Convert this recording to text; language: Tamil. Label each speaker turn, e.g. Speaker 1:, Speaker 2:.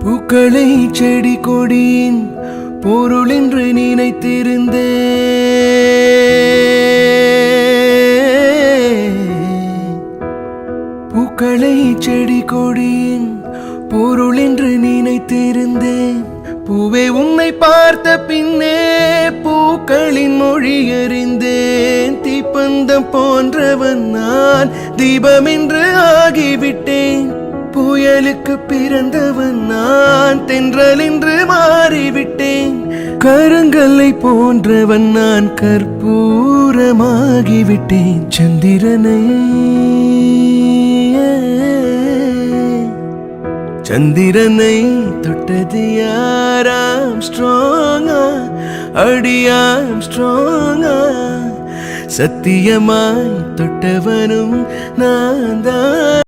Speaker 1: பூக்களை செடி கொடியின் பொருள் என்று நினைத்திருந்தே பூக்களை செடி கொடியின் பொருள் என்று நினைத்திருந்தேன். பூவே உன்னை பார்த்த பின்னே பூக்களின் மொழி அறிந்தேன். தீப்பந்தம் போன்றவன் நான் தீபம் என்று ஆகிவிட்டேன். புயலுக்கு பிறந்தவன் நான் தென்றல் என்று மாறிவிட்டேன். கருங்கல்லை போன்றவன் நான் கற்பூரமாகிவிட்டேன். சந்திரனை தொட்டது யாராம் ஸ்ட்ராங்கா அடியாம் ஸ்ட்ராங்கா சத்தியமாய் தொட்டவனும் நான் தான்.